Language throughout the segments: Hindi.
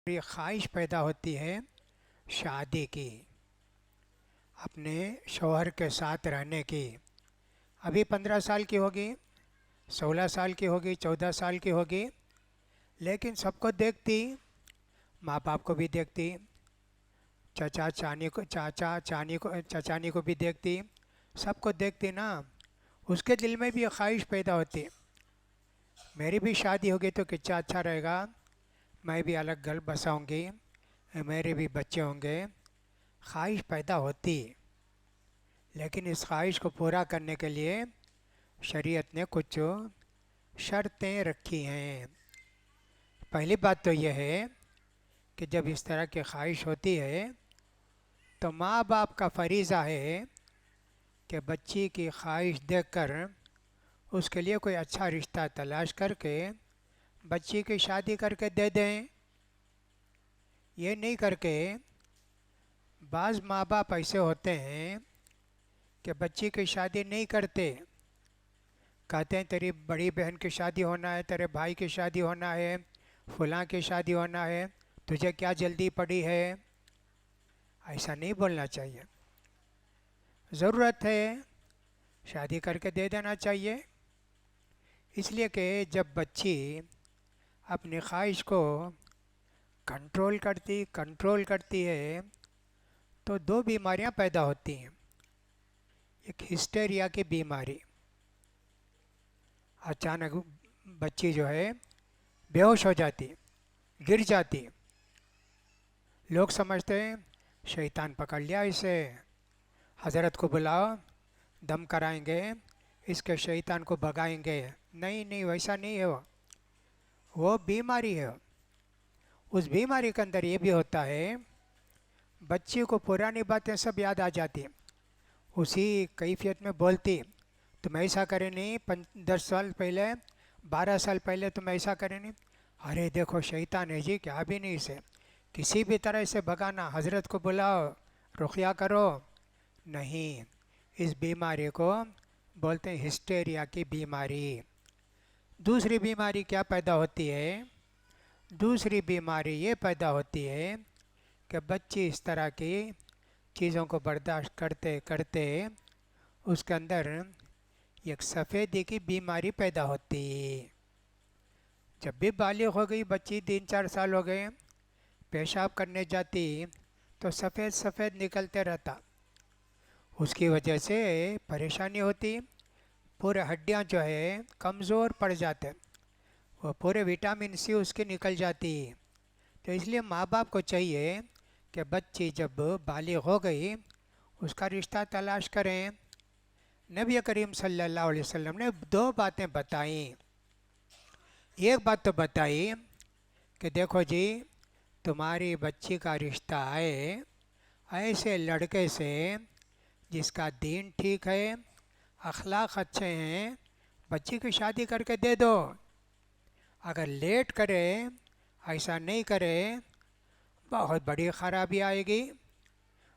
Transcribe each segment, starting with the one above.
ये ख्वाहिश पैदा होती है शादी की, अपने शौहर के साथ रहने की। अभी 15 साल की होगी, 16 साल की होगी, 14 साल की होगी, लेकिन सबको देखती, माँ बाप को भी देखती, चचानी को भी देखती, सबको देखती ना। उसके दिल में भी ये ख्वाहिश पैदा होती, मेरी भी शादी होगी तो कितना अच्छा रहेगा, मैं भी अलग घर बसाऊंगी, मेरे भी बच्चे होंगे। ख्वाहिश पैदा होती, लेकिन इस ख्वाहिश को पूरा करने के लिए शरीयत ने कुछ शर्तें रखी हैं। पहली बात तो यह है कि जब इस तरह की ख्वाहिश होती है तो माँ बाप का फरीज़ा है कि बच्ची की ख्वाहिश देखकर उसके लिए कोई अच्छा रिश्ता तलाश करके बच्ची की शादी करके दे दें। ये नहीं करके बाज़ माँ बाप ऐसे होते हैं कि बच्ची की शादी नहीं करते, कहते हैं तेरी बड़ी बहन की शादी होना है, तेरे भाई की शादी होना है, फलां की शादी होना है, तुझे क्या जल्दी पड़ी है। ऐसा नहीं बोलना चाहिए। ज़रूरत है शादी करके दे देना चाहिए, इसलिए कि जब बच्ची अपनी ख्वाहिश को कंट्रोल करती है तो दो बीमारियां पैदा होती हैं। एक हिस्टेरिया की बीमारी, अचानक बच्ची जो है बेहोश हो जाती, गिर जाती, लोग समझते हैं शैतान पकड़ लिया इसे, हज़रत को बुलाओ, दम कराएंगे, इसके शैतान को भगाएंगे। नहीं नहीं, वैसा नहीं है, वो बीमारी है। उस बीमारी के अंदर ये भी होता है, बच्ची को पुरानी बातें सब याद आ जाती, उसी कैफियत में बोलती, तुम ऐसा करे नहीं, 10 साल पहले, 12 साल पहले तुम ऐसा करे नहीं, अरे देखो शैतान है जी, क्या भी नहीं, इसे किसी भी तरह से भगाना, हज़रत को बुलाओ, रुक़या करो। नहीं, इस बीमारी को बोलते हैं हिस्टेरिया की बीमारी। दूसरी बीमारी क्या पैदा होती है? दूसरी बीमारी ये पैदा होती है कि बच्ची इस तरह की चीज़ों को बर्दाश्त करते करते उसके अंदर एक सफ़ेदी की बीमारी पैदा होती। जब भी बालिग हो गई बच्ची, 3-4 साल हो गए, पेशाब करने जाती तो सफ़ेद सफ़ेद निकलते रहता, उसकी वजह से परेशानी होती, पूरे हड्डियां जो है कमज़ोर पड़ जाते, वो पूरे विटामिन सी उसकी निकल जाती। तो इसलिए माँ बाप को चाहिए कि बच्ची जब बालिग हो गई उसका रिश्ता तलाश करें। नबी करीम सल्लल्लाहु अलैहि वसल्लम ने दो बातें बताई। एक बात तो बताई कि देखो जी, तुम्हारी बच्ची का रिश्ता आए ऐसे लड़के से जिसका दीन ठीक है, अखलाक अच्छे हैं, बच्ची की शादी करके दे दो। अगर लेट करे, ऐसा नहीं करे, बहुत बड़ी ख़राबी आएगी,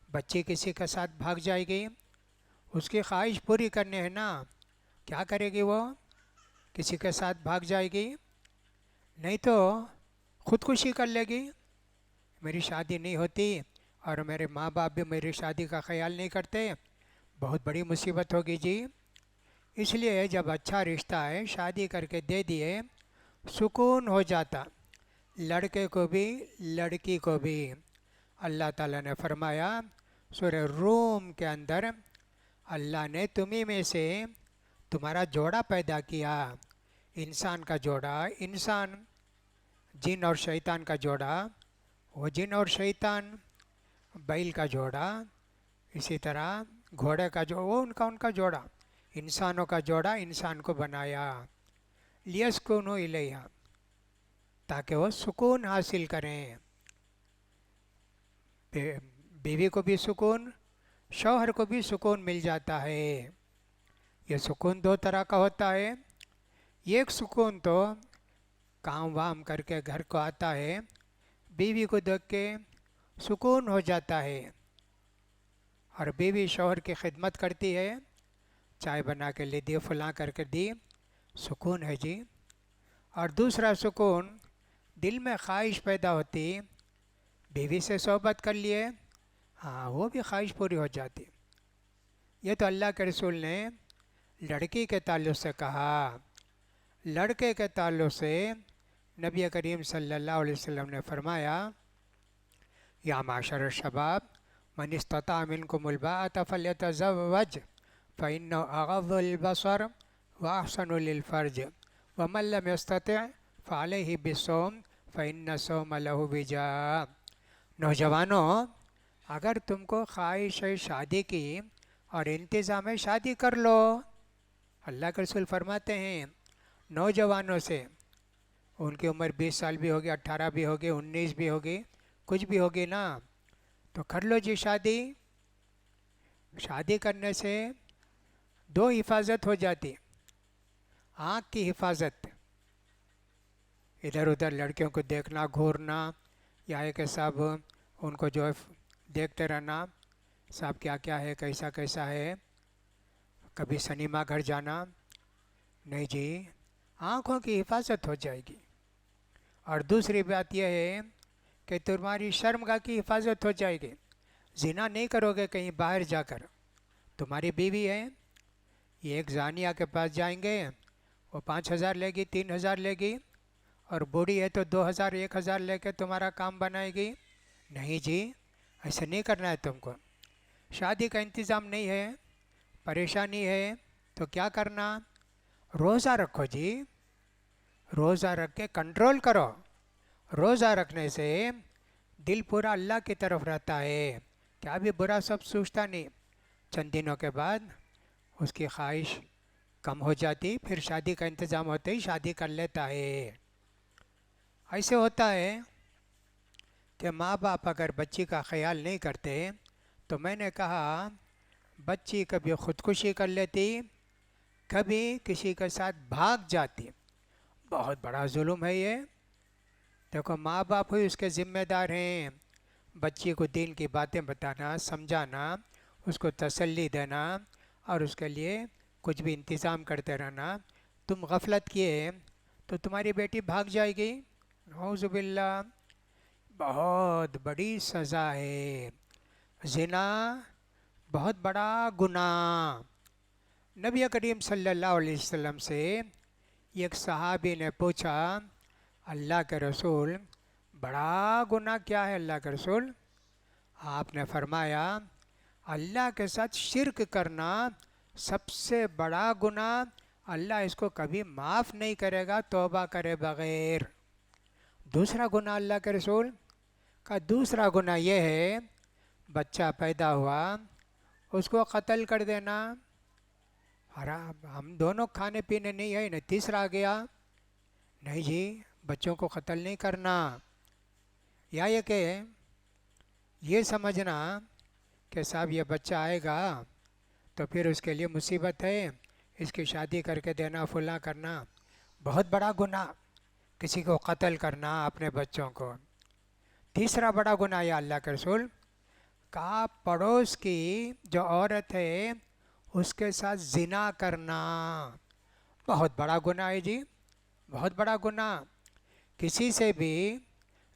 बच्ची किसी के साथ भाग जाएगी, उसकी ख्वाहिश पूरी करनी है ना, क्या करेगी वो? किसी के साथ भाग जाएगी, नहीं तो ख़ुदकुशी कर लेगी, मेरी शादी नहीं होती और मेरे माँ बाप भी मेरी शादी का ख्याल नहीं करते, बहुत बड़ी मुसीबत होगी जी। इसलिए जब अच्छा रिश्ता है शादी करके दे दिए, सुकून हो जाता, लड़के को भी लड़की को भी। अल्लाह ताला ने फरमाया सूरह रूम के अंदर, अल्लाह ने तुम्ही में से तुम्हारा जोड़ा पैदा किया, इंसान का जोड़ा, इंसान, जिन और शैतान का जोड़ा, वो जिन और शैतान, बैल का जोड़ा, इसी तरह घोड़े का जो, वो उनका जोड़ा, इंसानों का जोड़ा इंसान को बनाया, लियस्कुनु इलैहा, ताकि वो सुकून हासिल करें, बीवी को भी सुकून, शौहर को भी सुकून मिल जाता है। ये सुकून दो तरह का होता है। एक सुकून तो काम वाम करके घर को आता है, बीवी को देख के सुकून हो जाता है, और बीवी शौहर की खिदमत करती है, चाय बना के ले दी, फलां करके दी, सुकून है जी। और दूसरा सुकून, दिल में ख्वाहिश पैदा होती बीवी से सोहबत कर लिए, हाँ वो भी ख्वाहिश पूरी हो जाती। ये तो अल्लाह के रसूल ने लड़की के ताल्लुक़ से कहा। लड़के के ताल्लुक़ से नबी करीम सल्लल्लाहु अलैहि वसल्लम ने फरमाया, या माशर शबाब मन इस्तता मिनकुमुल बाअत फल्यतज़व्वज फ़इन्नहु अग़ज़्ज़ुल बसर व अहसनु लिल फ़र्ज व मन लम यस्तति' फ़अलैहि बिस्सौम फ़इन्न सौम लहु विजा। नौजवानों, अगर तुमको ख्वाहिश है शादी की और इंतज़ाम है, शादी कर लो। अल्लाह के रसूल फरमाते हैं नौजवानों से, उनकी उम्र 20 साल भी होगी, 18 भी होगी, 19 भी होगी, कुछ भी होगी ना, तो कर लो जी शादी। शादी करने से दो हिफाजत हो जाती। आँख की हिफाजत, इधर उधर लड़कियों को देखना, घूरना, या एक सब उनको जो है देखते रहना, सब क्या क्या है, कैसा कैसा है, कभी सिनेमा घर जाना, नहीं जी, आँखों की हिफाजत हो जाएगी। और दूसरी बात यह है कि तुम्हारी शर्मगाह की हिफाजत हो जाएगी। जिना नहीं करोगे कहीं बाहर जाकर। तुम्हारी बीवी है, ये एक जानिया के पास जाएंगे, वो 5,000 लेगी, 3,000 लेगी, और बूढ़ी है तो 2,000 1,000 लेके तुम्हारा काम बनाएगी। नहीं जी, ऐसा नहीं करना है तुमको। शादी का इंतज़ाम नहीं है, परेशानी है, तो क्या करना, रोज़ा रखो जी। रोज़ा रख के कंट्रोल करो। रोज़ा रखने से दिल पूरा अल्लाह की तरफ रहता है, क्या भी बुरा सब सोचता नहीं। चंद दिनों के बाद उसकी ख्वाहिश कम हो जाती, फिर शादी का इंतज़ाम होते ही शादी कर लेता है। ऐसे होता है कि माँ बाप अगर बच्ची का ख्याल नहीं करते, तो मैंने कहा बच्ची कभी ख़ुदकुशी कर लेती, कभी किसी के साथ भाग जाती। बहुत बड़ा जुल्म है ये। देखो, माँ बाप ही उसके ज़िम्मेदार हैं। बच्ची को दीन की बातें बताना, समझाना, उसको तसल्ली देना और उसके लिए कुछ भी इंतज़ाम करते रहना। तुम गफलत किए तो तुम्हारी बेटी भाग जाएगी, नऊज़ुबिल्लाह। बहुत बड़ी सज़ा है। ज़िना बहुत बड़ा गुनाह। नबी करीम सल्लल्लाहु अलैहि वसल्लम से एक सहाबी ने पूछा, अल्लाह के रसूल, बड़ा गुनाह क्या है अल्लाह के रसूल? आपने फरमाया, अल्लाह के साथ शिर्क करना सबसे बड़ा गुनाह। अल्लाह इसको कभी माफ़ नहीं करेगा तौबा करे बग़ैर। दूसरा गुनाह अल्लाह के रसूल का, दूसरा गुनाह यह है, बच्चा पैदा हुआ उसको क़त्ल कर देना। हराम, हम दोनों खाने पीने नहीं है ना, तीसरा आ गया। नहीं जी, बच्चों को क़त्ल नहीं करना। या ये कि ये समझना कि साहब ये बच्चा आएगा तो फिर उसके लिए मुसीबत है, इसकी शादी करके देना, फुला करना, बहुत बड़ा गुनाह किसी को क़त्ल करना अपने बच्चों को। तीसरा बड़ा गुनाह या अल्लाह के रसूल का, पड़ोस की जो औरत है उसके साथ ज़िना करना, बहुत बड़ा गुनाह है जी, बहुत बड़ा गुनाह। किसी से भी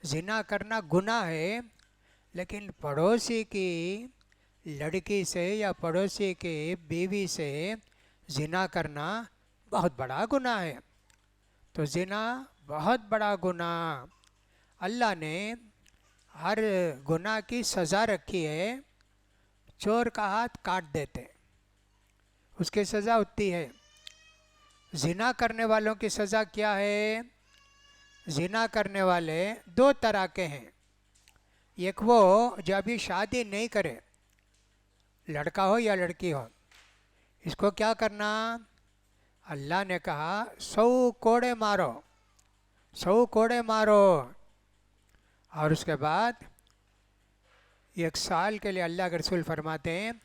ज़िना करना गुनाह है, लेकिन पड़ोसी की लड़की से या पड़ोसी की बीवी से ज़िना करना बहुत बड़ा गुनाह है। तो ज़िना बहुत बड़ा गुनाह। अल्लाह ने हर गुनाह की सज़ा रखी है। चोर का हाथ काट देते, उसकी सज़ा होती है। ज़िना करने वालों की सज़ा क्या है? ज़िना करने वाले दो तरह के हैं। एक वो जो अभी शादी नहीं करे, लड़का हो या लड़की हो, इसको क्या करना? अल्लाह ने कहा 100 कोड़े मारो, 100 कोड़े मारो। और उसके बाद 1 साल के लिए अल्लाह के रसूल फरमाते हैं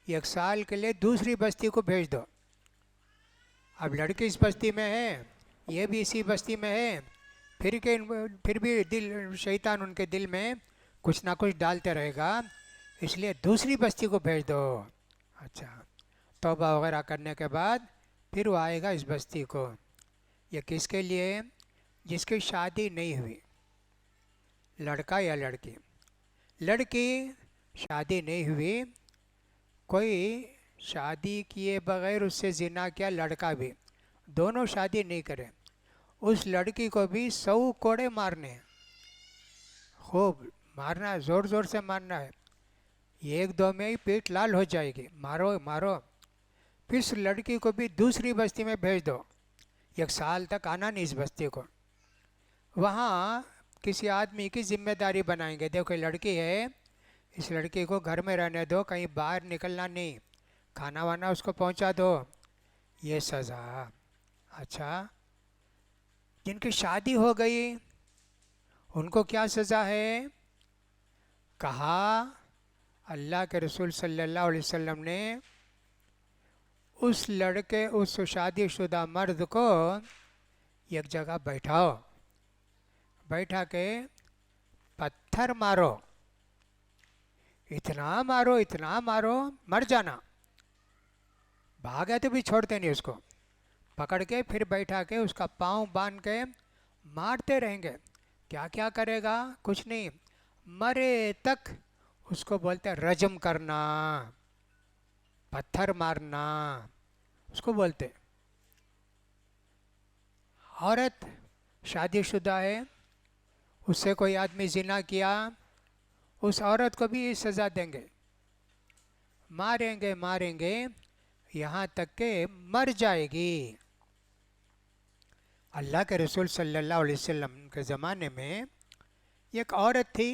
1 साल के लिए दूसरी बस्ती को भेज दो। अब लड़की इस बस्ती में है, ये भी इसी बस्ती में है, फिर भी दिल शैतान उनके दिल में कुछ ना कुछ डालते रहेगा, इसलिए दूसरी बस्ती को भेज दो। अच्छा, तौबा वगैरह करने के बाद फिर वो आएगा इस बस्ती को। ये किसके लिए? जिसकी शादी नहीं हुई, लड़का या लड़की। लड़की शादी नहीं हुई, कोई शादी किए बगैर उससे जिना किया, लड़का भी, दोनों शादी नहीं करे, उस लड़की को भी 100 कोड़े मारने हैं, खूब मारना है, ज़ोर ज़ोर से मारना है, एक दो में ही पीठ लाल हो जाएगी, मारो मारो। फिर उस लड़की को भी दूसरी बस्ती में भेज दो, 1 साल तक आना नहीं इस बस्ती को। वहाँ किसी आदमी की जिम्मेदारी बनाएंगे, देखो ये लड़की है, इस लड़की को घर में रहने दो, कहीं बाहर निकलना नहीं, खाना वाना उसको पहुँचा दो, ये सज़ा। अच्छा, जिनकी शादी हो गई उनको क्या सज़ा है? कहा अल्लाह के रसूल सल्लल्लाहु अलैहि वसल्लम ने उस लड़के, उस शादीशुदा मर्द को एक जगह बैठाओ, बैठा के पत्थर मारो, इतना मारो मर जाना, भागे तो भी छोड़ते नहीं उसको, पकड़ के फिर बैठा के उसका पाँव बांध के मारते रहेंगे। क्या क्या करेगा? कुछ नहीं, मरे तक उसको बोलते हैं रजम करना, पत्थर मारना, उसको बोलते। औरत शादीशुदा है, उससे कोई आदमी जिना किया, उस औरत को भी सज़ा देंगे, मारेंगे मारेंगे यहाँ तक के मर जाएगी। अल्लाह के रसूल सल्लल्लाहु अलैहि वसल्लम के ज़माने में एक औरत थी,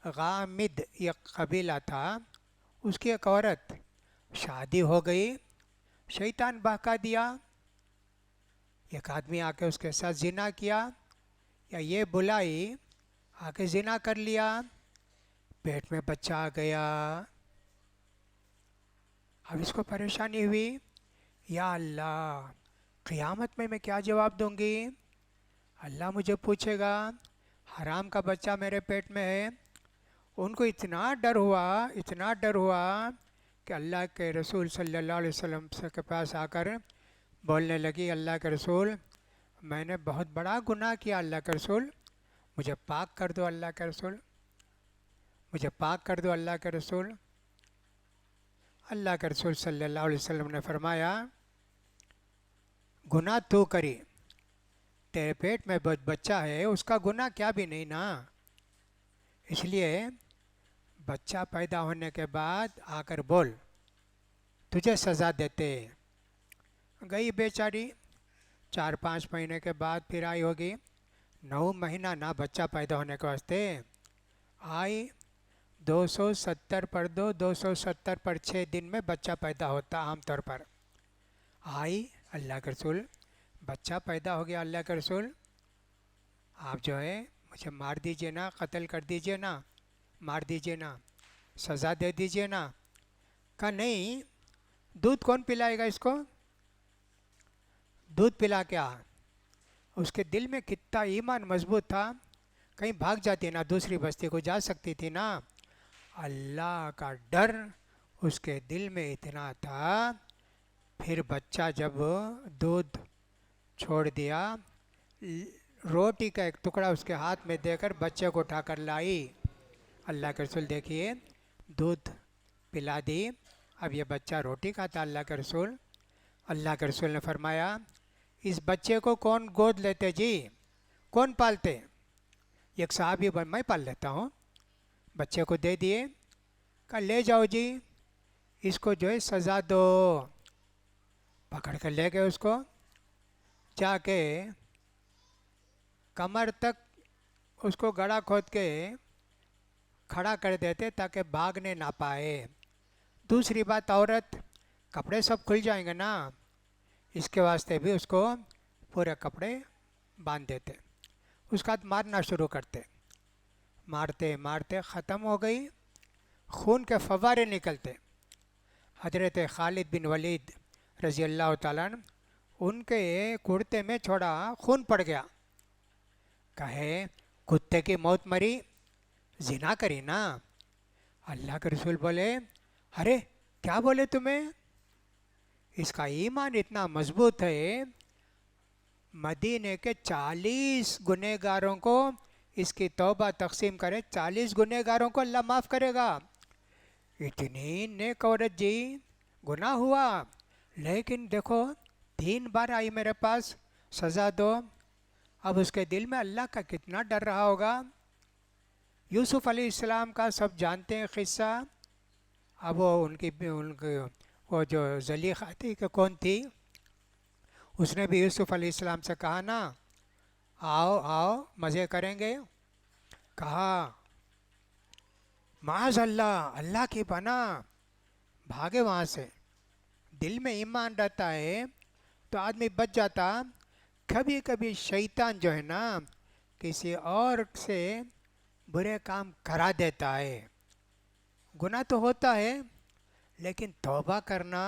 गामिद एक कबीला था, उसकी एक औरत, शादी हो गई, शैतान बहका दिया, एक आदमी आके उसके साथ जिना किया, या ये बुलाई आके जिना कर लिया, पेट में बच्चा आ गया। अब इसको परेशानी हुई, या अल्लाह क़ियामत में मैं क्या जवाब दूंगी? अल्लाह मुझे पूछेगा, हराम का बच्चा मेरे पेट में है। उनको इतना डर हुआ, इतना डर हुआ कि अल्लाह के रसूल सल्लल्लाहु अलैहि वसल्लम के पास आकर बोलने लगी, अल्लाह के रसूल मैंने बहुत बड़ा गुनाह किया, अल्लाह के रसूल मुझे पाक कर दो, अल्लाह के रसूल मुझे पाक कर दो, अल्लाह के रसूल। अल्लाह के रसूल सल्लल्लाहु अलैहि वसल्लम ने फरमाया, गुनाह तू करी, तेरे पेट में बच्चा है, उसका गुनाह क्या भी नहीं ना, इसलिए बच्चा पैदा होने के बाद आकर बोल, तुझे सज़ा देते। गई बेचारी, 4-5 महीने के बाद फिर आई होगी, 9 महीना ना बच्चा पैदा होने के वास्ते आई, 270 पर 2, 270 पर 6 दिन में बच्चा पैदा होता आमतौर पर। आई, अल्लाह के रसूल बच्चा पैदा हो गया, अल्लाह के रसूल आप जो है मुझे मार दीजिए ना, कत्ल कर दीजिए ना, मार दीजिए ना, सज़ा दे दीजिए ना। कहा नहीं, दूध कौन पिलाएगा इसको? दूध पिला क्या? उसके दिल में कितना ईमान मजबूत था, कहीं भाग जाती ना, दूसरी बस्ती को जा सकती थी ना। अल्लाह का डर उसके दिल में इतना था, फिर बच्चा जब दूध छोड़ दिया, रोटी का एक टुकड़ा उसके हाथ में देकर बच्चे को उठाकर लाई। अल्लाह के रसूल देखिए, दूध पिला दी, अब ये बच्चा रोटी खाता। अल्लाह के रसूल ने फरमाया, इस बच्चे को कौन गोद लेते जी, कौन पालते? एक साहबी, मैं पाल लेता हूँ। बच्चे को दे दिए, कहा ले जाओ जी, इसको जो है सज़ा दो। पकड़ कर ले गए उसको, जाके कमर तक उसको गड़ा खोद के खड़ा कर देते ताकि भागने ना पाए। दूसरी बात, औरत, कपड़े सब खुल जाएंगे ना, इसके वास्ते भी उसको पूरे कपड़े बांध देते। उसके बाद मारना शुरू करते, मारते मारते ख़त्म हो गई, खून के फव्वारे निकलते। हजरत खालिद बिन वलीद रज़ी अल्लाह ताला अन्हु, उनके कुर्ते में थोड़ा खून पड़ गया, कहे कुत्ते की मौत मरी, जिना करी ना। अल्लाह के रसूल बोले, अरे क्या बोले तुम्हें? इसका ईमान इतना मजबूत है, मदीने के 40 गुनहगारों को इसकी तौबा तकसीम करे 40 गुनहगारों को अल्लाह माफ़ करेगा। इतनी नेक औरत जी, गुनाह हुआ लेकिन देखो 3 बार आई मेरे पास, सज़ा दो। अब उसके दिल में अल्लाह का कितना डर रहा होगा। यूसुफ़ अलैहिस्सलाम का सब जानते हैं क़िस्सा। अब वो उनकी वो जो ज़लीख़ा थी कि कौन थी, उसने भी यूसुफ़ अलैहिस्सलाम से कहा ना, आओ आओ मज़े करेंगे। कहा माज़ अल्लाह, अल्लाह की पना, भागे वहाँ से। दिल में ईमान रहता है तो आदमी बच जाता। कभी कभी शैतान जो है ना किसी और से बुरे काम करा देता है। गुनाह तो होता है लेकिन तौबा करना,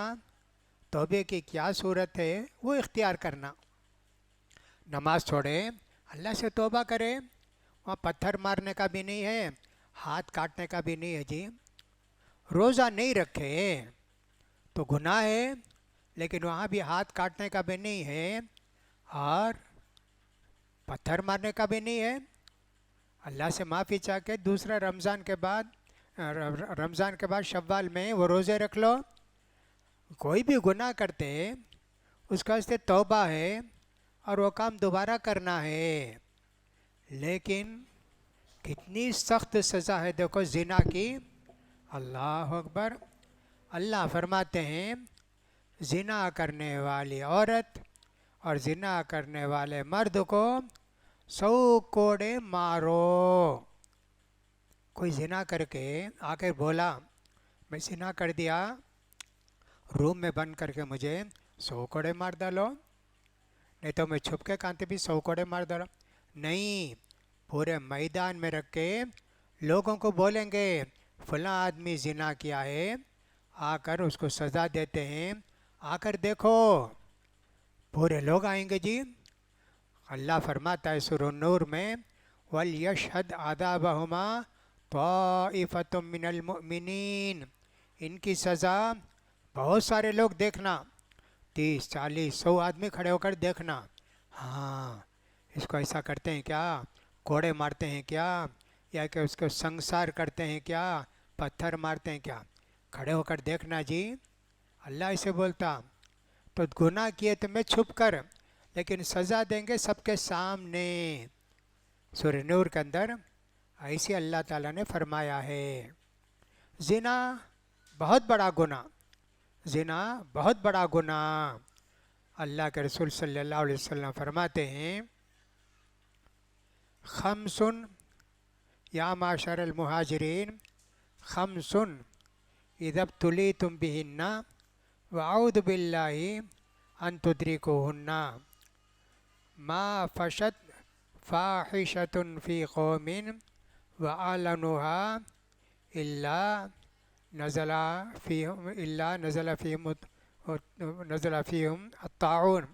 तौबे की क्या सूरत है वो इख्तियार करना। नमाज छोड़े, अल्लाह से तौबा करे। वहाँ पत्थर मारने का भी नहीं है, हाथ काटने का भी नहीं है जी। रोज़ा नहीं रखे तो गुनाह है, लेकिन वहाँ भी हाथ काटने का भी नहीं है और पत्थर मारने का भी नहीं है। अल्लाह से माफ़ी चाह के दूसरा रमज़ान के बाद शव्वाल में वो रोज़े रख लो। कोई भी गुनाह करते उसका वास्ते तौबा है और वो काम दोबारा करना है। लेकिन कितनी सख्त सज़ा है देखो ज़िना की। अल्लाह अकबर। अल्लाह फरमाते हैं ज़िना करने वाली औरत और ज़िना करने वाले मर्द को 100 कोड़े मारो। कोई ज़िना करके आकर बोला मैं ज़िना कर दिया, रूम में बंद करके मुझे 100 कोड़े मार डालो, नहीं तो मैं छुप के कांते भी 100 कोड़े मार डालो। नहीं, पूरे मैदान में रख के लोगों को बोलेंगे फलां आदमी ज़िना किया है, आकर उसको सज़ा देते हैं, आकर देखो। पूरे लोग आएंगे जी। अल्लाह फरमाता है सूरह नूर में वल यशहद आदाबहुमा ताइफतुम मिनल मुमिनीन, इनकी सज़ा बहुत सारे लोग देखना, 30 40 100 आदमी खड़े होकर देखना। हाँ, इसको ऐसा करते हैं क्या, कोड़े मारते हैं क्या, या कि उसको संसार करते हैं क्या, पत्थर मारते हैं क्या, खड़े होकर देखना जी। अल्लाह इसे बोलता तो गुनाह किए तो मैं छुप कर, लेकिन सज़ा देंगे सबके सामने। सूरह नूर के अंदर ऐसे अल्लाह ताला ने फरमाया है। ज़िना बहुत बड़ा गुनाह, ज़िना बहुत बड़ा गुनाह। अल्लाह के रसूल सल्लल्लाहु अलैहि वसल्लम फरमाते हैं खमसुन या माशरल मुहाजिरीन खमसुन इदब तुली तुम बिहिन्ना वअऊदु बिल्लाहि अन तुद्रिकुहुन्ना मा फशत फाहिशतुन फी कौमिन व आलनुहा इल्ला नज़ला फ़ीहिम अत्ताउन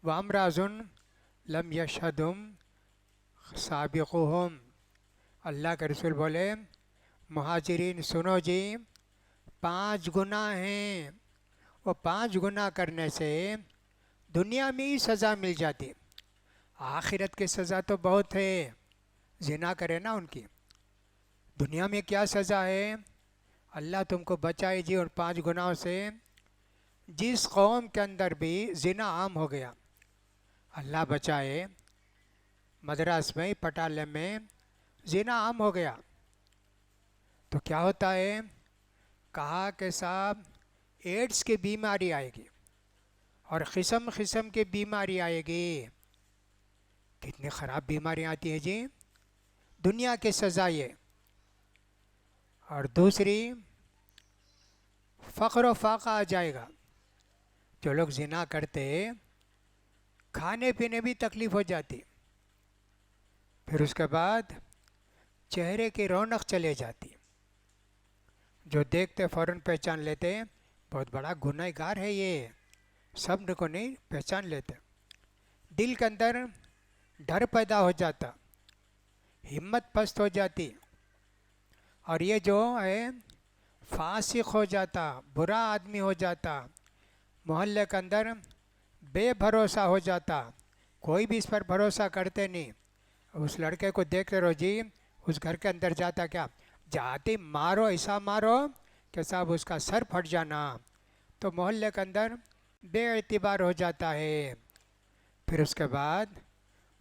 व अमराजुन लम यशहदुम साबिक़ुहुम। अल्लाह के रसूल बोले मुहाजिरीन सुनो जी, 5 गुनाह हैं, वो 5 गुनाह करने से दुनिया में ही सज़ा मिल जाती, आखिरत की सज़ा तो बहुत है। ज़िना करे ना उनकी, दुनिया में क्या सज़ा है। अल्लाह तुमको बचाए जी उन 5 गुनाहों से। जिस कौम के अंदर भी ज़िना आम हो गया, अल्लाह बचाए, मद्रास में पटाले में ज़िना आम हो गया तो क्या होता है, कहा कि साहब एड्स की बीमारी आएगी और किस्म किस्म की बीमारी आएगी। कितनी ख़राब बीमारियाँ आती हैं जी, दुनिया की सज़ा ये। और दूसरी फ़क्र व फाका आ जाएगा। जो लोग ज़िना करते खाने पीने भी तकलीफ़ हो जाती, फिर उसके बाद चेहरे की रौनक चले जाती। जो देखते फ़ौरन पहचान लेते बहुत बड़ा गुनहगार है ये, सब को नहीं पहचान लेते। दिल के अंदर डर पैदा हो जाता, हिम्मत पस्त हो जाती, और ये जो है फासिक हो जाता, बुरा आदमी हो जाता, मोहल्ले के अंदर बेभरोसा हो जाता, कोई भी इस पर भरोसा करते नहीं। उस लड़के को देखते रहो जी, उस घर के अंदर जाता क्या, जाते मारो, ऐसा मारो कि साहब उसका सर फट जाना, तो मोहल्ले के अंदर बेइतिबार हो जाता है। फिर उसके बाद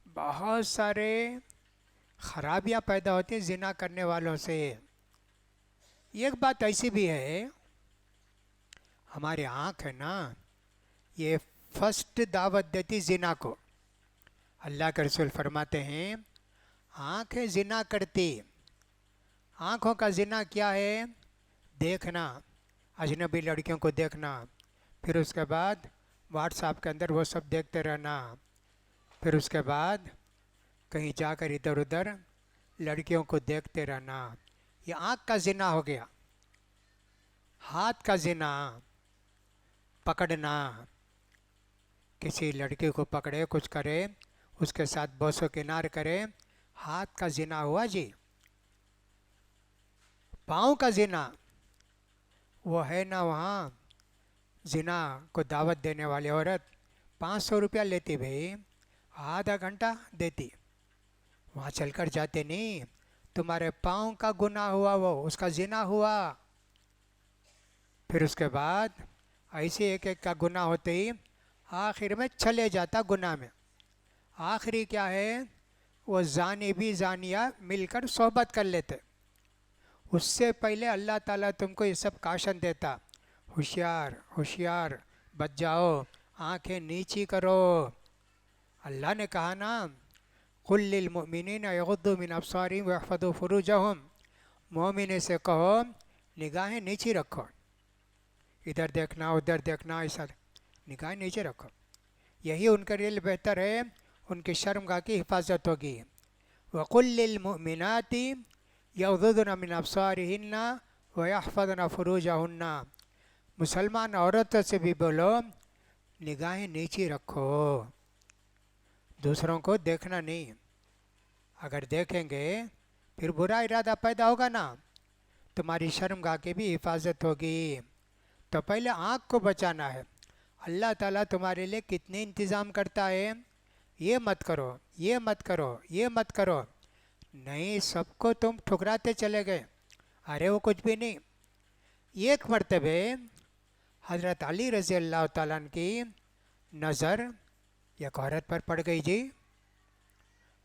बहुत सारे खराबियां पैदा होती हैं जिना करने वालों से। एक बात ऐसी भी है, हमारी आँख है ना, ये फर्स्ट दावत देती जिना को। अल्लाह के रसूल फरमाते हैं आँखें जिना करती। आँखों का जिना क्या है, देखना, अजनबी लड़कियों को देखना, फिर उसके बाद व्हाट्सएप के अंदर वो सब देखते रहना, फिर उसके बाद कहीं जाकर इधर उधर लड़कियों को देखते रहना, ये आँख का जिना हो गया। हाथ का जिना, पकड़ना, किसी लड़की को पकड़े कुछ करे, उसके साथ बोसो किनार करे, हाथ का जिना हुआ जी। पाँव का जिना, वो है ना वहाँ जिना को दावत देने वाली औरत 500 रुपया लेती भाई, आधा घंटा देती, वहाँ चलकर जाते नहीं, तुम्हारे पाँव का गुनाह हुआ, वो उसका जिना हुआ। फिर उसके बाद ऐसे एक एक का गुनाह होते ही आखिर में चले जाता गुनाह में। आखिरी क्या है, वो जानी भी जानिया मिलकर सोहबत कर लेते। उससे पहले अल्लाह ताला तुमको ये सब काशन देता, होशियार होशियार बच जाओ, आंखें नीची करो। अल्लाह ने कहा ना, कुल लिल मुमिनीना यगुद्दू मिन अब्सारिहिम व यहफ़ज़ू फ़ुरूजहुम, मोमिन से कहो निगाहें नीची रखो, इधर देखना उधर देखना, ऐसा निगाहें नीचे रखो, यही उनके लिए बेहतर है, उनकी शर्मगाह की हिफाजत होगी। वकुल लिल मुमिनाति यग़ुद्दुन मिन अब्सारिहिन्ना व यहफ़ज़न फ़ुरूजहुन्ना, मुसलमान औरतों से भी बोलो निगाहें नीचे रखो, दूसरों को देखना नहीं। अगर देखेंगे फिर बुरा इरादा पैदा होगा ना, तुम्हारी शर्मगाह की भी हिफाजत होगी। तो पहले आँख को बचाना है। अल्लाह ताला तुम्हारे लिए कितने इंतज़ाम करता है, ये मत करो, ये मत करो, ये मत करो, नहीं, सबको तुम ठुकराते चले गए, अरे वो कुछ भी नहीं। एक मरतबे हज़रत अली रज़ी अल्लाह ताला अन्हु की नज़र एक औरत पर पड़ गई जी।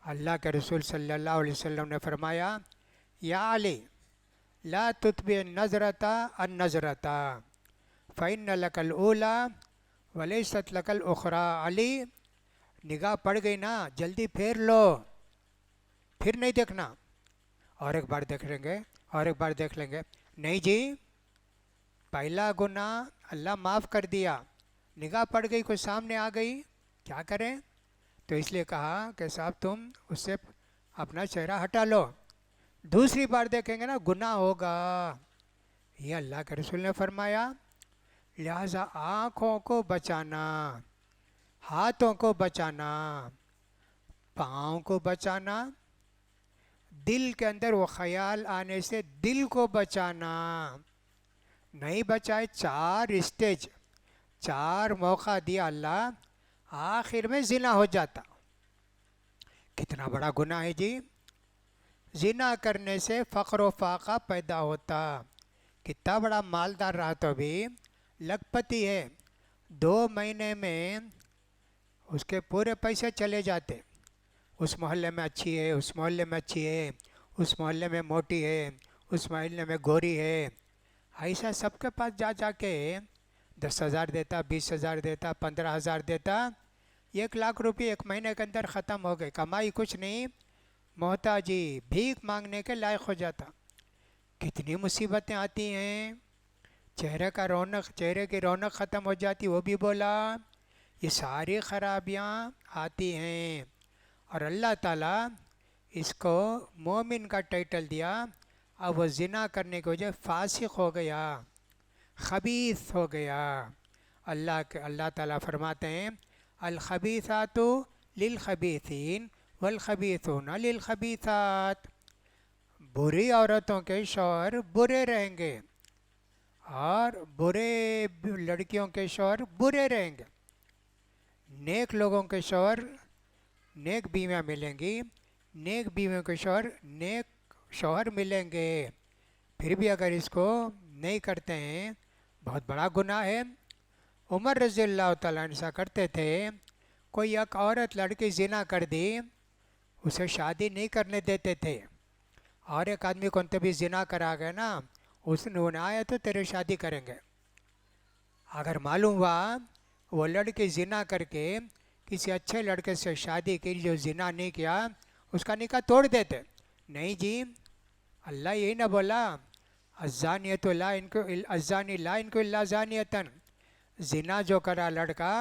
अल्लाह के रसूल सल्लल्लाहु अलैहि वसल्लम ने फरमाया, या अली ला तुतबि नज़रता अन नज़रता फ़इन्न लकल ऊला वलैसत लकल उखरा। अली, निगाह पड़ गई ना, जल्दी फेर लो, फिर नहीं देखना, और एक बार देख लेंगे, और एक बार देख लेंगे, नहीं जी, पहला गुनाह अल्लाह माफ़ कर दिया, निगाह पड़ गई, कोई सामने आ गई, क्या करें। तो इसलिए कहा कि साहब तुम उससे अपना चेहरा हटा लो, दूसरी बार देखेंगे ना गुनाह होगा, ये अल्लाह के रसूल ने फरमाया। लिहाजा आँखों को बचाना, हाथों को बचाना, पाँव को बचाना, दिल के अंदर वो ख्याल आने से दिल को बचाना। नहीं बचाए, 4 स्टेज, 4 मौका दिया अल्लाह, आखिर में जिना हो जाता। कितना बड़ा गुनाह है जी, जिना करने से फ़क्र व फाका पैदा होता। कितना बड़ा मालदार रहा तो भी लखपति है, 2 महीने में उसके पूरे पैसे चले जाते। उस मोहल्ले में अच्छी है, उस मोहल्ले में अच्छी है, उस मोहल्ले में मोटी है, उस मोहल्ले में गोरी है, ऐसा सबके पास जा जा के 10,000 देता, 20,000 देता, 15,000 देता, 1,00,000 रुपये एक महीने के अंदर ख़त्म हो गए, कमाई कुछ नहीं, मोहताजी, भीख मांगने के लायक हो जाता। कितनी मुसीबतें आती हैं, चेहरे का रौनक, चेहरे की रौनक ख़त्म हो जाती, वो भी बोला, ये सारी खराबियाँ आती हैं। और अल्लाह ताला इसको मोमिन का टाइटल दिया, अब वो जिना करने की वजह फासिक हो गया, खबीस हो गया। अल्लाह ताला फरमाते हैं, अल खबीसातु लिल खबीसीन वल खबीसून लिल खबीसात, बुरी औरतों के शौहर बुरे रहेंगे और बुरे लड़कियों के शौहर बुरे रहेंगे, नेक लोगों के शौहर नेक बीवियाँ मिलेंगी, नेक बीवियों के शौहर नेक शौहर मिलेंगे, फिर भी अगर इसको नहीं करते हैं बहुत बड़ा गुनाह है। उमर रज़ियल्लाहु ताला अन्हु ऐसा करते थे, कोई एक औरत लड़की जिना कर दी, उसे शादी नहीं करने देते थे। और एक आदमी कौन तभी जिना करा गया ना, उसने आया तो तेरे शादी करेंगे। अगर मालूम हुआ वो लड़की जिना करके किसी अच्छे लड़के से शादी की जो जिना नहीं किया, उसका निकाह तोड़ देते। नहीं जी, अल्लाह यही ना बोला, अज़ानियतु ला इनको अज़ानी ला इनको इल्ला ज़ानियतन, जिना जो करा लड़का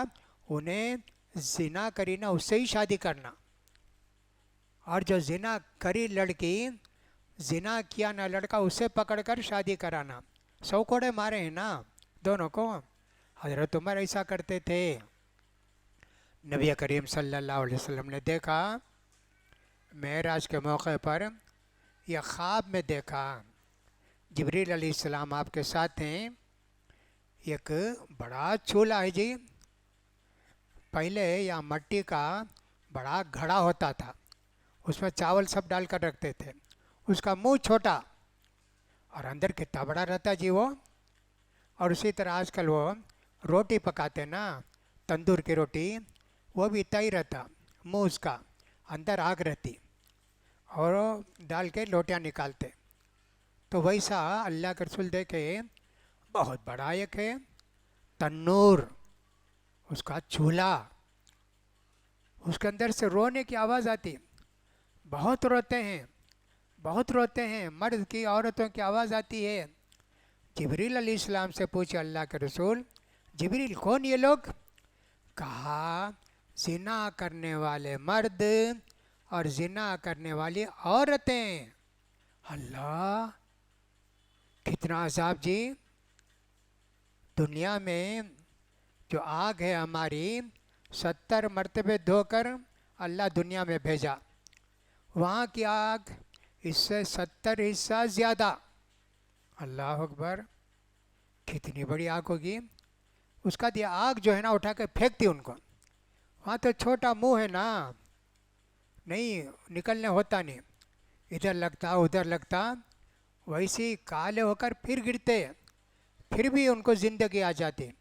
उन्हें जिना करी ना उससे ही शादी करना। और जो जिना करी लड़की, जिना किया ना लड़का, उससे पकड़कर शादी कराना। 100 कोड़े मारे हैं ना दोनों को। हज़रत उमर ऐसा करते थे। नबी करीम सल्लल्लाहु अलैहि वसल्लम ने देखा, मेराज के मौके पर यह ख्वाब में देखा, जिब्रील अलैहिस्सलाम आपके साथ हैं, एक बड़ा चूल्हा है जी। पहले यहाँ मट्टी का बड़ा घड़ा होता था, उसमें चावल सब डालकर रखते थे। उसका मुंह छोटा और अंदर कितना बड़ा रहता जी वो। और उसी तरह आजकल वो रोटी पकाते ना, तंदूर की रोटी, वो भी इतना ही रहता, मुंह उसका, अंदर आग रहती, और डाल के लोटियाँ निकालते। तो वैसा अल्लाह के रसूल देखे बहुत बड़ा एक है तन्नूर, उसका चूल्हा, उसके अंदर से रोने की आवाज़ आती। बहुत रोते हैं, बहुत रोते हैं, मर्द की औरतों की आवाज़ आती है। जिब्रील अलैहिस्सलाम से पूछे अल्लाह के रसूल, जिब्रील कौन ये लोग? कहा जिना करने वाले मर्द और जिना करने वाली औरतें। अल्लाह, कितना अजाब जी। दुनिया में जो आग है हमारी, 70 मरतबे धोकर अल्लाह दुनिया में भेजा। वहाँ की आग इससे 70 हिस्सा ज़्यादा। अल्लाह अकबर, कितनी बड़ी आग होगी। उसका दिया आग जो है ना उठा के फेंकती उनको। वहाँ तो छोटा मुंह है ना, नहीं निकलने होता नहीं, इधर लगता उधर लगता, वैसे ही काले होकर फिर गिरते, फिर भी उनको ज़िंदगी आ जाती,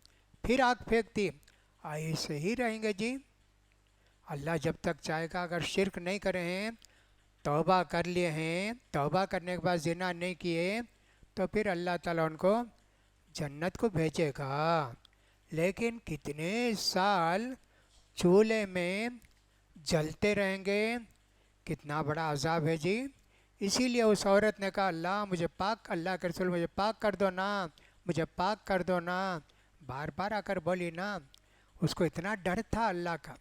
फिर आग फेंकती। ऐसे ही रहेंगे जी। अल्लाह जब तक चाहेगा, अगर शिरक नहीं करे हैं, तौबा कर लिए हैं, तौबा करने के बाद जिना नहीं किए, तो फिर अल्लाह ताला उनको जन्नत को भेजेगा। लेकिन कितने साल चूल्हे में जलते रहेंगे, कितना बड़ा अजाब है जी। इसीलिए उस औरत ने कहा, अल्लाह मुझे पाक, अल्लाह के रसूल मुझे पाक कर दो ना, मुझे पाक कर दो ना। बार बार आकर बोली ना। उसको इतना डर था अल्लाह का,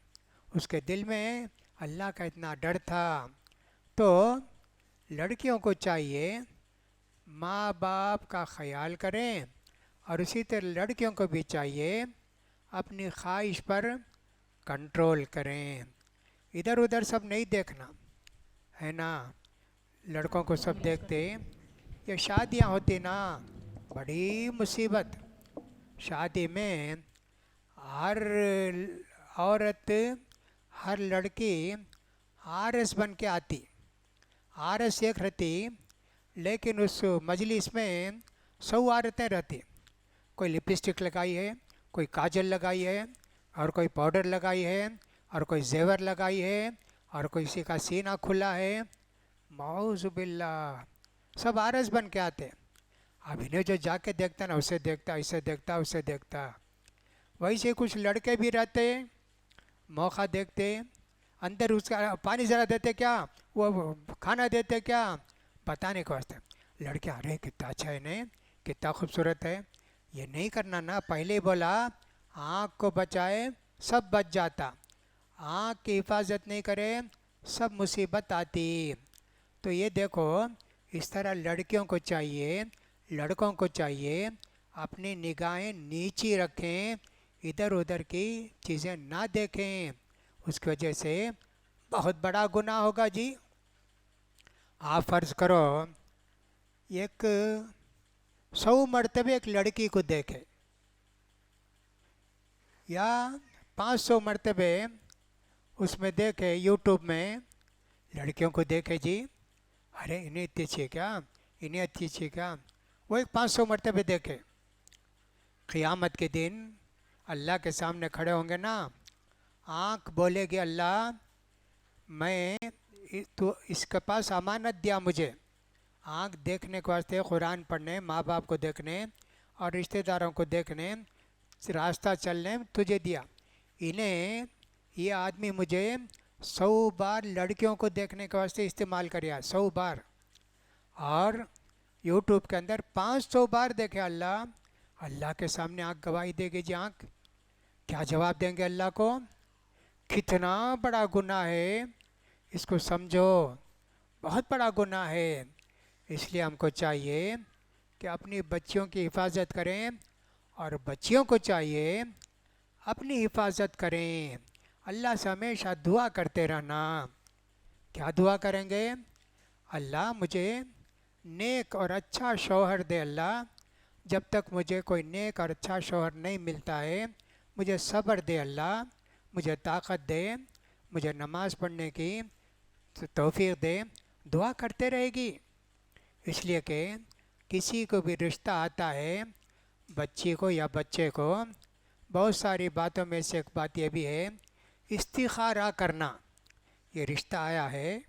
उसके दिल में अल्लाह का इतना डर था। तो लड़कियों को चाहिए माँ बाप का ख्याल करें, और उसी तरह लड़कियों को भी चाहिए अपनी ख्वाहिश पर कंट्रोल करें। इधर उधर सब नहीं देखना है ना। लड़कों को सब देखते, ये शादियाँ होती ना, बड़ी मुसीबत। शादी में हर औरत, हर लड़की आरएस बन के आती, आरएस एक रहती, लेकिन उस मजलिस में 100 औरतें रहती। कोई लिपस्टिक लगाई है, कोई काजल लगाई है, और कोई पाउडर लगाई है, और कोई जेवर लगाई है, और कोई किसी का सीना खुला है। मौज़ बिल्लाह, सब आरस बन के आते। अब इन्हें जो जाके देखता ना, उसे देखता, इसे देखता, उसे देखता। वैसे कुछ लड़के भी रहते, मौका देखते, अंदर उसका पानी ज़रा देते क्या, वो खाना देते क्या, बताने को वास्ते। लड़के, अरे कितना अच्छा है नहीं, कितना खूबसूरत है। ये नहीं करना ना, पहले ही बोला, आँख को बचाए सब बच जाता, आँख की हिफाजत नहीं करे सब मुसीबत आती। तो ये देखो, इस तरह लड़कियों को चाहिए, लड़कों को चाहिए अपनी निगाहें नीची रखें, इधर उधर की चीज़ें ना देखें, उसकी वजह से बहुत बड़ा गुनाह होगा जी। आप फ़र्ज़ करो एक 100 मरतबे एक लड़की को देखे, या 500 मरतबे उसमें देखे यूट्यूब में, लड़कियों को देखे जी, अरे इन्हें इतनी अच्छी है क्या, इन्हें अच्छी अच्छी है क्या, वो एक 500 मरतबे देखे। क़ियामत के दिन अल्लाह के सामने खड़े होंगे ना, आँख बोलेगी अल्लाह मैं तो इसके पास अमानत दिया मुझे, आँख देखने के वास्ते, कुरान पढ़ने, माँ बाप को देखने और रिश्तेदारों को देखने, रास्ता चलने तुझे दिया, इन्हें ये आदमी मुझे 100 बार लड़कियों को देखने के वास्ते इस्तेमाल किया, 100 बार, और यूट्यूब के अंदर 500 बार देखे अल्लाह। अल्लाह के सामने आँख गवाही देगी जी, आँख क्या जवाब देंगे अल्लाह को? कितना बड़ा गुनाह है, इसको समझो, बहुत बड़ा गुनाह है। इसलिए हमको चाहिए कि अपनी बच्चियों की हिफाजत करें और बच्चियों को चाहिए अपनी हिफाजत करें। अल्लाह से हमेशा दुआ करते रहना। क्या दुआ करेंगे? अल्लाह मुझे नेक और अच्छा शौहर दे अल्लाह, जब तक मुझे कोई नेक और अच्छा शौहर नहीं मिलता है मुझे सब्र दे अल्लाह, मुझे ताकत दे, मुझे नमाज़ पढ़ने की तौफीक दे। दुआ करते रहेगी। इसलिए कि किसी को भी रिश्ता आता है, बच्ची को या बच्चे को, बहुत सारी बातों में से एक बात यह भी है इस्तिखारा करना। ये रिश्ता आया है,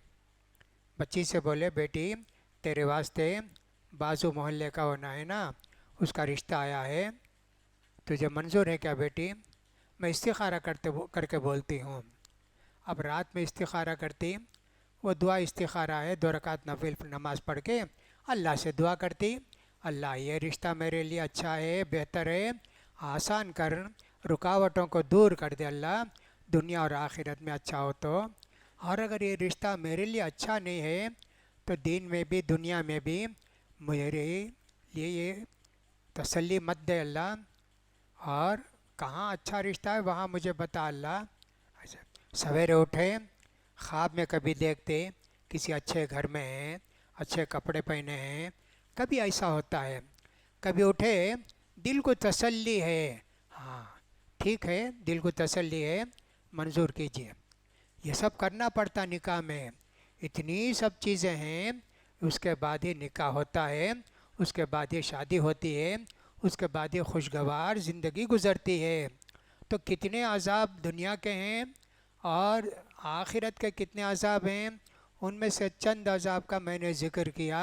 बच्ची से बोले बेटी तेरे वास्ते बाजू मोहल्ले का होना है ना, उसका रिश्ता आया है, तुझे मंजूर है क्या बेटी? मैं इस्तिखारा करके बोलती हूँ। अब रात में इस्तिखारा करती, वो दुआ इस्तिखारा है, 2 रकात नफिल नमाज पढ़ के अल्लाह से दुआ करती, अल्लाह ये रिश्ता मेरे लिए अच्छा है, बेहतर है, आसान कर, रुकावटों को दूर कर दे अल्लाह, दुनिया और आखिरत में अच्छा हो तो। और अगर ये रिश्ता मेरे लिए अच्छा नहीं है तो दीन में भी दुनिया में भी मेरे लिए ये तसल्ली मत दे अल्लाह, और कहाँ अच्छा रिश्ता है वहाँ मुझे बता अल्लाह। अच्छा, सवेरे उठे, ख्वाब में कभी देखते किसी अच्छे घर में हैं, अच्छे कपड़े पहने हैं, कभी ऐसा होता है, कभी उठे दिल को तसल्ली है, हाँ ठीक है दिल को तसल्ली है, मंजूर कीजिए। ये सब करना पड़ता निकाह में, इतनी सब चीज़ें हैं, उसके बाद ही निकाह होता है, उसके बाद ही शादी होती है, उसके बाद ये खुशगवार ज़िंदगी गुज़रती है। तो कितने अज़ाब दुनिया के हैं और आखिरत के कितने अज़ाब हैं, उनमें से चंद अज़ाब का मैंने ज़िक्र किया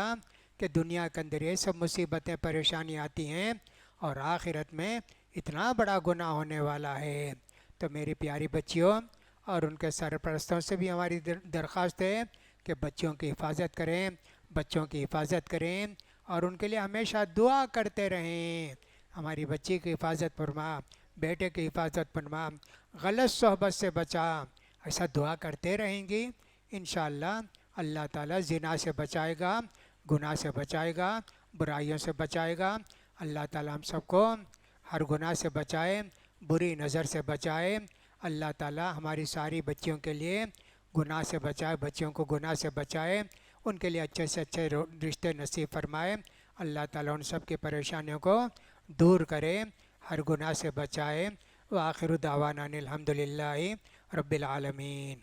कि दुनिया के अंदर ये सब मुसीबतें परेशानी आती हैं और आखिरत में इतना बड़ा गुनाह होने वाला है। तो मेरी प्यारी बच्चियों और उनके सरपरस्तों से भी हमारी दरख्वास्त है कि बच्चों की हिफाजत करें, बच्चों की हिफाजत करें और उनके लिए हमेशा दुआ करते रहें। हमारी बच्ची की हिफाजत फरमा, बेटे की हिफाजत फरमा, गलत सोहबत से बचा, ऐसा दुआ करते रहेंगी, इंशाअल्लाह अल्लाह ताला ज़िना से बचाएगा, गुनाह से बचाएगा, बुराइयों से बचाएगा। अल्लाह ताला हम सबको हर गुनाह से बचाए, बुरी नज़र से बचाए। अल्लाह ताला हमारी सारी बच्चियों के लिए गुनाह से बचाए, बच्चियों को गुनाह से बचाए, उनके लिए अच्छे से अच्छे रिश्ते नसीब फरमाए। अल्लाह ताला उन सब की परेशानियों को दूर करे, हर गुनाह से बचाए। व आखिर दावाना अनिल हम्दुलिल्लाहि रब्बिल आलमीन।